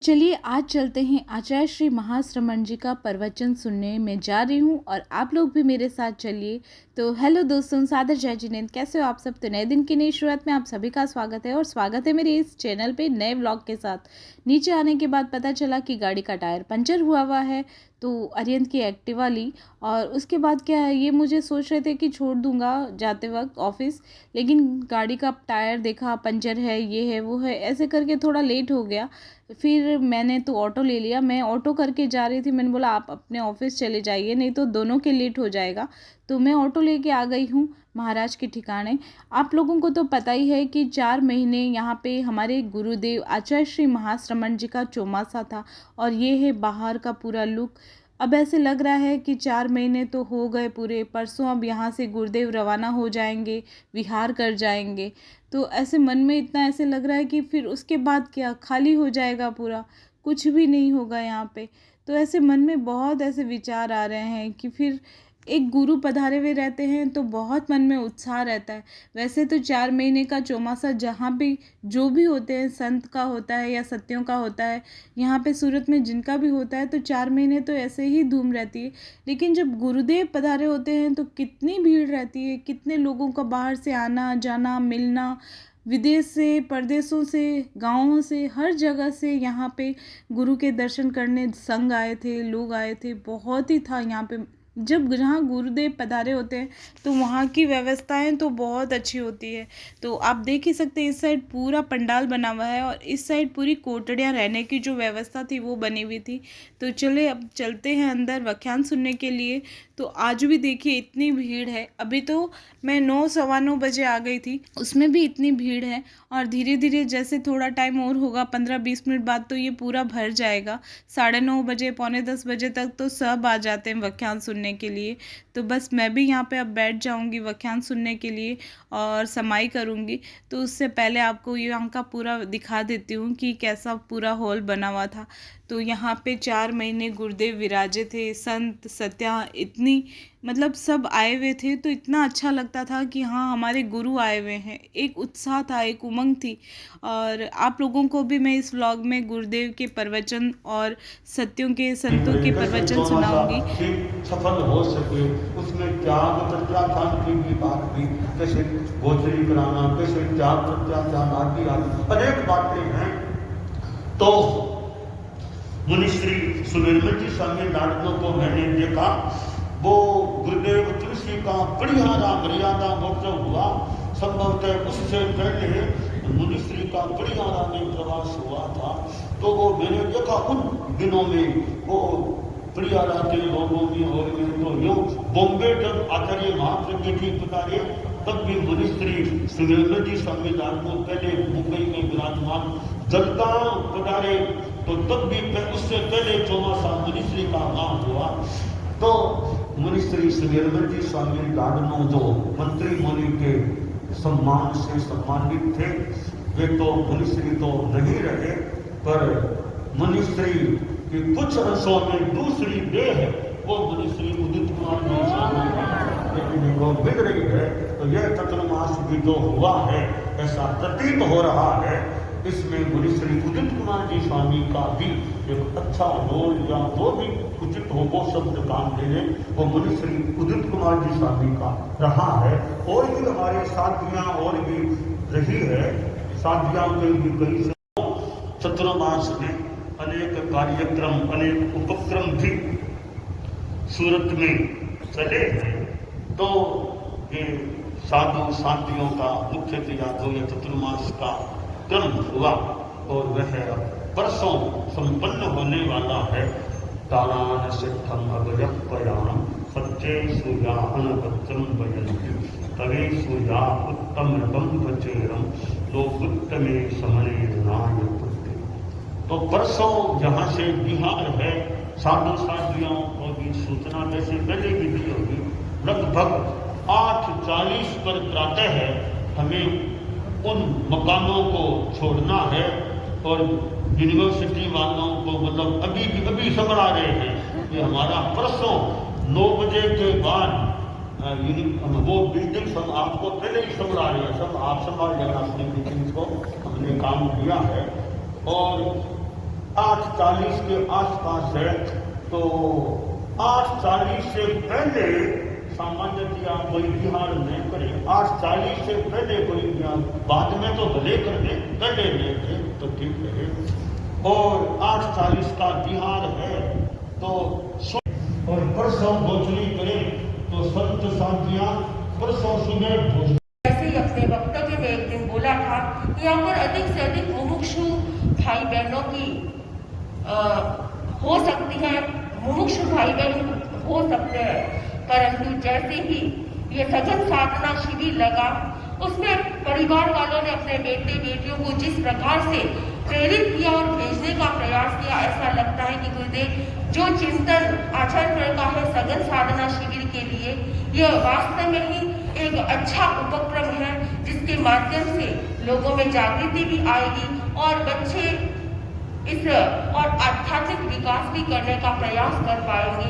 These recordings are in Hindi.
चलिए आज चलते हैं आचार्य श्री महाश्रमण जी का प्रवचन सुनने में जा रही हूँ और आप लोग भी मेरे साथ चलिए। तो हेलो दोस्तों, सादर जय जिनेंद्र, कैसे हो आप सब। तो नए दिन की नई शुरुआत में आप सभी का स्वागत है और स्वागत है मेरे इस चैनल पे नए व्लॉग के साथ। नीचे आने के बाद पता चला कि गाड़ी का टायर पंचर हुआ है, तो अरियंत की एक्टिवा ली और उसके बाद क्या है, ये मुझे सोच रहे थे कि छोड़ दूंगा जाते वक्त ऑफिस, लेकिन गाड़ी का टायर देखा पंचर है, ये है वो है, ऐसे करके थोड़ा लेट हो गया। फिर मैंने तो ऑटो ले लिया। मैं ऑटो करके जा रही थी, मैंने बोला आप अपने ऑफिस चले जाइए, नहीं तो दोनों के लेट हो जाएगा। तो मैं ऑटो लेके आ गई हूँ महाराज के ठिकाने। आप लोगों को तो पता ही है कि 4 महीने यहाँ पे हमारे गुरुदेव आचार्य श्री महाश्रमण जी का चौमासा था और ये है बाहर का पूरा लुक। अब ऐसे लग रहा है कि 4 महीने तो हो गए पूरे, परसों अब यहाँ से गुरुदेव रवाना हो जाएंगे, विहार कर जाएंगे। तो ऐसे मन में इतना ऐसे लग रहा है कि फिर उसके बाद क्या, खाली हो जाएगा पूरा, कुछ भी नहीं होगा यहाँ पे। तो ऐसे मन में बहुत ऐसे विचार आ रहे हैं कि फिर एक गुरु पधारे हुए रहते हैं तो बहुत मन में उत्साह रहता है। वैसे तो 4 महीने का चौमासा जहाँ भी जो भी होते हैं, संत का होता है या सत्यों का होता है, यहाँ पे सूरत में जिनका भी होता है, तो 4 महीने तो ऐसे ही धूम रहती है। लेकिन जब गुरुदेव पधारे होते हैं तो कितनी भीड़ रहती है, कितने लोगों का बाहर से आना जाना, मिलना, विदेश से, परदेशों से, गाँवों से, हर जगह से यहाँ पे गुरु के दर्शन करने संघ आए थे, लोग आए थे, बहुत ही था यहाँ पे। जब जहाँ गुरुदेव पधारे होते हैं तो वहाँ की व्यवस्थाएं तो बहुत अच्छी होती है। तो आप देख ही सकते हैं, इस साइड पूरा पंडाल बना हुआ है और इस साइड पूरी कोठड़ियाँ, रहने की जो व्यवस्था थी वो बनी हुई थी। तो चले अब चलते हैं अंदर व्याख्यान सुनने के लिए। तो आज भी देखिए इतनी भीड़ है। अभी तो मैं 9 सवा 9 बजे आ गई थी, उसमें भी इतनी भीड़ है और धीरे धीरे जैसे थोड़ा टाइम और होगा, 15-20 मिनट बाद तो ये पूरा भर जाएगा। 9:30 बजे, पौने 10 बजे तक तो सब आ जाते हैं व्याख्यान सुनने के लिए। तो बस मैं भी यहाँ पे अब बैठ जाऊँगी व्याख्यान सुनने के लिए और समाई करूँगी। तो उससे पहले आपको यहाँ का पूरा दिखा देती हूँ कि कैसा पूरा हॉल बना हुआ था। तो यहाँ पे 4 महीने गुरुदेव विराजे थे, संत सत्या इतनी मतलब सब आए हुए थे, तो इतना अच्छा लगता था कि हाँ हमारे गुरु आए हुए हैं। एक उत्साह था, एक उमंग थी। और आप लोगों को भी मैं इस व्लॉग में गुरुदेव के प्रवचन और सत्यों के, संतों के प्रवचन सुनाऊंगी। सफल हो सके उसमें त्याग प्रत्याख्यान की भी बात भी, कैसे गोचरी कराना, कैसे त्याग प्रत्याख्यान आदि आदि अनेक बातें हैं। तो मुनिश्री सुनीलमल जी स्वामी नाटकों को मैंने देखा, वो गुरुदेव तुलसी का बढ़िया मर्यादा महोत्सव हुआ, संभवतः उससे पहले मुनिश्री का बढ़िया में प्रवास हुआ था। तो वो मैंने देखा उन दिनों में वो बढ़िया के लोगों में और तो यूँ बॉम्बे जब आचार्य महाप्रज्ञ जी पधारे तब भी मुनिश्री सुनीलमल जी स्वामी नाटकों पहले मुंबई में विराजमान, जलगांव पधारे तो तब भी उससे पहले चौमासा मुनिश्री का नाम हुआ। तो मुनिश्री सुनीलमल जी स्वामी लाडनो जो मंत्री मुनि के सम्मान से सम्मानित थे, वे तो मुनिश्री तो नहीं रहे, पर मुनिश्री की कुछ अंशों में दूसरी देह है, वो मुनिश्री उदित कुमार जी स्वामी लेकिन वो मिल रही है। तो यह चतुर्मास भी जो हुआ है ऐसा प्रतीत हो रहा है, इसमें मुनिश्री उदित कुमार जी स्वामी का भी एक अच्छा रोल या वो भी उचित हो वो शब्द काम ले लें, वो मुनिश्री उदित कुमार जी स्वामी का रहा है। और भी हमारे साथियां और भी रही है, साथियां के भी कई चतुर्मास में अनेक कार्यक्रम, अनेक उपक्रम भी सूरत में चले हैं। तो ये साधु साथियों का मुख्य यादव या चतुर्मास का क्रम हुआ और वह परसों संपन्न होने वाला है। तारान सिद्धम अभयपयाम सच्चे सुयाहन वज्रम वयंती तवे सुया उत्तम रतम बचेरम लोकुत्तमे समने नाय पुत्ते। तो परसों यहाँ से बिहार है, साधु साथियों को भी सूचना जैसे पहले भी दी होगी, लगभग 8:40 पर प्रातः है हमें उन मकानों को छोड़ना है। और यूनिवर्सिटी वालों को मतलब अभी संभला रहे हैं कि हमारा परसों 9 बजे के बाद वो बिल्डिंग सब आपको पहले ही संभला रहे हैं, सब आप संभाल लेना अपनी बिल्डिंग को, हमने काम किया है। और 8:40 के आसपास है। तो 8:40 से पहले सामान्यतया कोई बिहार नहीं करे। 8:40 से पहले कोई बिहार, बाद में तो भले कर दे, पहले ले दे तो ठीक है। और 8:40 का बिहार है। तो और परसों भोजली करें तो संत साथियां परसों सुबह भोजली। ऐसे ही अपने वक्तव्य में एक दिन बोला था, यहाँ पर अधिक से अधिक मुमुक्षु भाई बहनों की हो सकती है, मुमुक्षु भाई बहन हो सकते हैं, परंतु जैसे ही ये सघन साधना शिविर लगा, उसमें परिवार वालों ने अपने बेटे बेटियों को जिस प्रकार से प्रेरित किया और भेजने का प्रयास किया, ऐसा लगता है कि गुरुदेव जो चिंतन आचरण का है सघन साधना शिविर के लिए, यह वास्तव में ही एक अच्छा उपक्रम है, जिसके माध्यम से लोगों में जागृति भी आएगी और बच्चे इस और आध्यात्मिक विकास भी करने का प्रयास कर पाएंगे।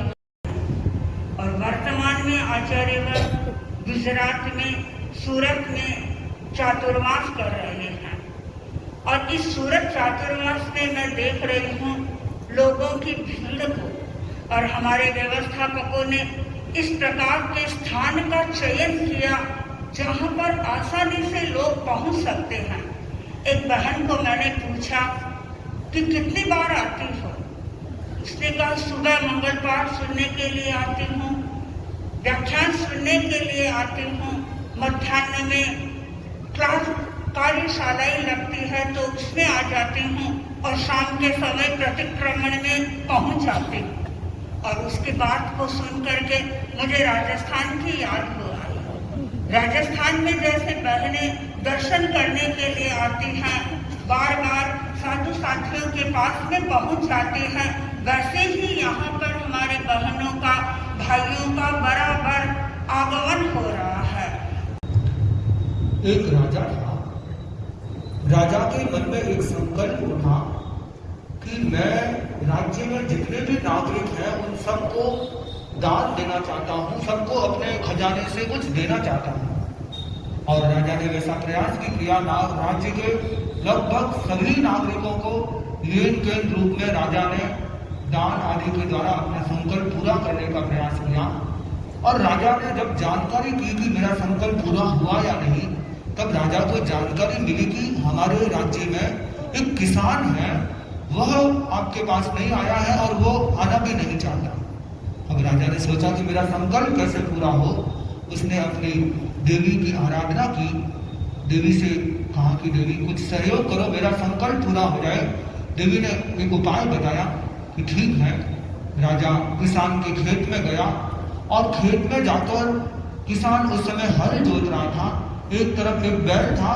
और वर्तमान में आचार्यवर गुजरात में, सूरत में चातुर्मास कर रहे हैं, और इस सूरत चातुर्मास में मैं देख रही हूँ लोगों की भीड़ को, और हमारे व्यवस्थापकों ने इस प्रकार के स्थान का चयन किया जहाँ पर आसानी से लोग पहुँच सकते हैं। एक बहन को मैंने पूछा कि कितनी बार आती हो? उसने कहा सुबह मंगल पाठ सुनने के लिए आती हूँ, व्याख्यान सुनने के लिए आती हूँ, मध्याह्न में क्लास कार्यशालाएं लगती है तो उसमें आ जाती हूँ, और शाम के समय प्रतिक्रमण में पहुँच जाती हूँ। और उसके बात को सुन करके मुझे राजस्थान की याद हो आई। राजस्थान में जैसे बहनें दर्शन करने के लिए आती हैं, बार बार साधु साथियों के पास में पहुंच जाते हैं, वैसे ही यहाँ पर हमारे बहनों का, भाइयों का बराबर आगमन हो रहा है। एक राजा था। राजा के मन में एक संकल्प उठा कि मैं राज्य में जितने भी नागरिक हैं उन सबको दान देना चाहता हूँ, सबको अपने खजाने से कुछ देना चाहता हूँ। और राजा ने वैसा प्रयास भी किया। राज्य के लगभग सभी नागरिकों को लेन देन रूप में राजा ने दान आदि के द्वारा अपना संकल्प पूरा करने का प्रयास किया। और राजा ने जब जानकारी की कि मेरा संकल्प पूरा हुआ या नहीं, तब राजा को जानकारी मिली कि हमारे राज्य में एक किसान है, वह आपके पास नहीं आया है और वो आना भी नहीं चाहता। अब राजा ने सोचा कि मेरा संकल्प कैसे पूरा हो। उसने अपनी देवी की आराधना की, देवी से कहा कि देवी कुछ सहयोग करो, मेरा संकल्प पूरा हो जाए। देवी ने एक उपाय बताया कि ठीक है। राजा किसान के खेत में गया, और खेत में जाकर किसान उस समय हल जोत रहा था। एक तरफ एक बैल था,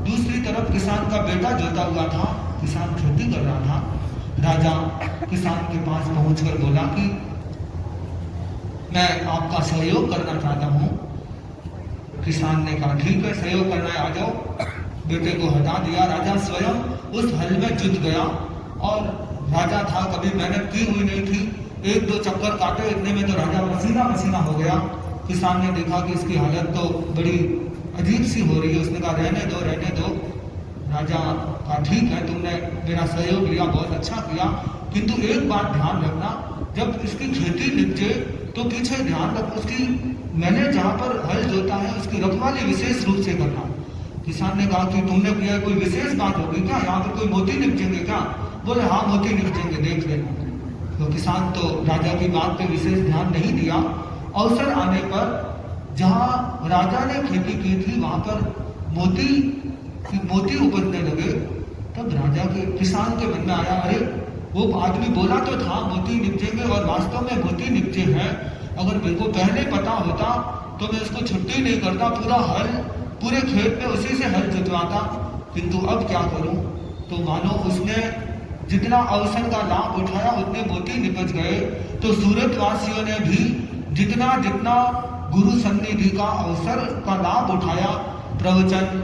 दूसरी तरफ किसान का बेटा जोता हुआ था। किसान खेती कर रहा था। राजा किसान के पास पहुंचकर बोला कि मैं आपका सहयोग करना चाहता हूँ। किसान ने कहा ठीक है, सहयोग करना है, आ जाओ। बेटे को हटा दिया। राजा स्वयं उस हल में जुट गया, और राजा था, कभी मेहनत की हुई नहीं थी। एक दो चक्कर काटे, इतने में तो राजा पसीना पसीना हो गया। किसान ने देखा कि इसकी हालत तो बड़ी अजीब सी हो रही है। उसने कहा रहने दो रहने दो। राजा कहा ठीक है, तुमने मेरा सहयोग लिया, बहुत अच्छा किया, किंतु एक बात ध्यान रखना, जब इसकी खेती निपटे तो पीछे ध्यान रख, उसकी मैंने जहाँ पर हल जोता है उसकी रखवाली विशेष रूप से करना। किसान ने कहा कि तुमने किया कोई विशेष बात होगी क्या, यहाँ पर कोई मोती निपटेंगे क्या? बोले हाँ मोती निपटेंगे, देख लेना। तो किसान तो राजा की बात पे विशेष ध्यान नहीं दिया। अवसर आने पर जहाँ राजा ने खेती की थी वहां पर मोती उपजने लगे। तब राजा के किसान के मन में आया, अरे वो आदमी बोला तो था मोती निपटेंगे, और वास्तव में मोती निपटे हैं। अगर मेरे को पहले पता होता तो मैं उसको छुट्टी नहीं करता, पूरा हल पूरे खेत में उसी से हल जुतवाता, किंतु अब क्या करूं? तो मानो उसने जितना अवसर का लाभ उठाया उतने मोती निपज गए। तो सूरत वासियों ने भी जितना जितना गुरु सन्निधि का अवसर का लाभ उठाया, प्रवचन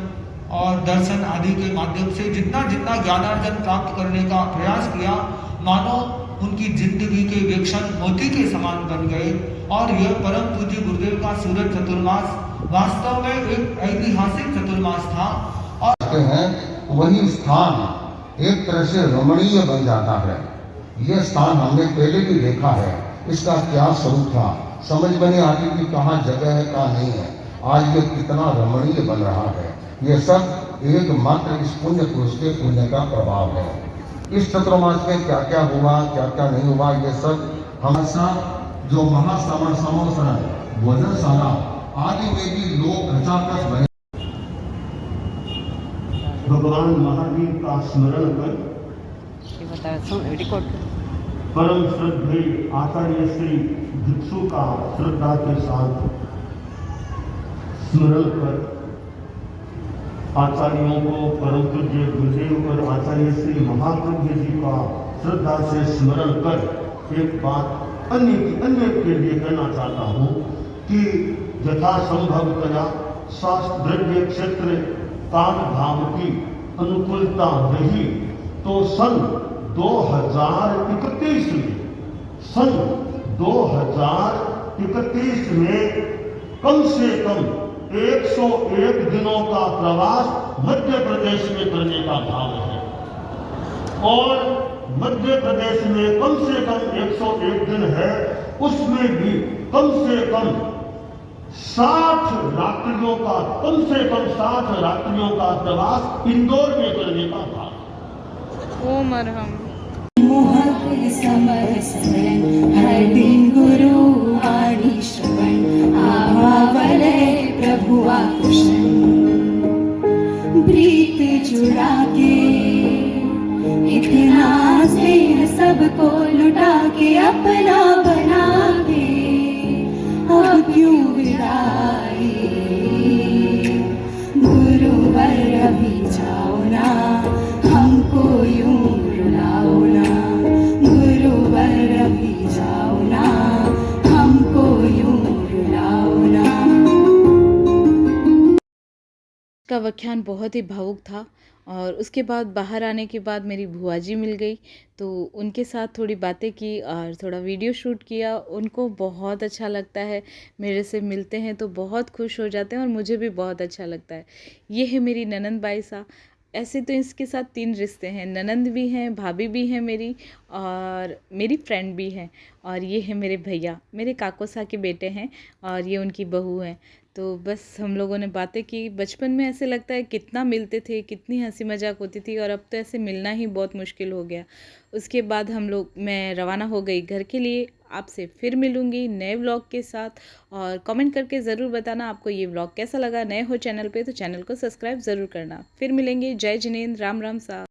और दर्शन आदि के माध्यम से जितना जितना ज्ञानार्जन प्राप्त करने का प्रयास किया, मानो उनकी जिंदगी के वीक्षण मोती के समान बन गए। और यह परम पूज्य गुरुदेव का सूरत चतुर्मास वास्तव में एक ऐतिहासिक चतुर्मास था। और हैं वही स्थान एक तरह से रमणीय बन जाता है। यह स्थान हमने पहले भी देखा है, इसका क्या स्वरूप था समझ में नहीं आती कि कहाँ जगह है कहाँ नहीं है। आज ये कितना रमणीय बन रहा है, ये सब एकमात्र इस पुण्य पुरुष के पुण्य का प्रभाव है। इस चतुर्मास में क्या क्या हुआ क्या क्या नहीं हुआ, ये सब हमेशा जो महाश्रवण समोसरण भोजनशाला आदि में भी लोग खचाखच बने। भगवान महावीर का स्मरण कर परम श्रद्धेय आचार्य श्री भिक्षु का श्रद्धा के साथ स्मरण कर आचार्यों को परम पूज्य गुरुदेव और आचार्य श्री महाप्रभु जी का श्रद्धा से स्मरण कर एक बात अन्य के लिए कहना चाहता हूँ कि यथासंभवतया शास्त्र द्रव्य क्षेत्र काल भाव की अनुकूलता रही तो सन 2031 में कम से कम 101 दिनों का प्रवास मध्य प्रदेश में करने का भाव है और मध्य प्रदेश में कम से कम 101 दिन है, उसमें भी कम से कम 60 रात्रियों का प्रवास इंदौर में करने का भाव। ओम अरहम हर दिन गुरु वाणी श्रवण आवावलय प्रभु आकुशन प्रीत जुड़ा के इतना स्नेह सबको लुटा के अपना बना के अब क्यों विदाई गुरुवर अभी जाओ ना हमको यूं रुलाओ ना गुरुवर अभी जाओ ना हमको यूं रुलाओ ना। का व्याख्यान बहुत ही भावुक था और उसके बाद बाहर आने के बाद मेरी बुआ जी मिल गई तो उनके साथ थोड़ी बातें की और थोड़ा वीडियो शूट किया। उनको बहुत अच्छा लगता है, मेरे से मिलते हैं तो बहुत खुश हो जाते हैं और मुझे भी बहुत अच्छा लगता है। ये है मेरी ननंद बाईसा। ऐसे तो इसके साथ 3 रिश्ते हैं, ननंद भी हैं, भाभी भी हैं मेरी और मेरी फ्रेंड भी हैं और ये है मेरे भैया, मेरे काकोसा के बेटे हैं और ये उनकी बहू हैं। तो बस हम लोगों ने बातें की। बचपन में ऐसे लगता है कितना मिलते थे, कितनी हंसी मजाक होती थी और अब तो ऐसे मिलना ही बहुत मुश्किल हो गया। उसके बाद मैं रवाना हो गई घर के लिए। आपसे फिर मिलूँगी नए व्लॉग के साथ और कमेंट करके ज़रूर बताना आपको ये व्लॉग कैसा लगा। नए हो चैनल पे तो चैनल को सब्सक्राइब ज़रूर करना। फिर मिलेंगे। जय जिनेंद्र, राम राम सा।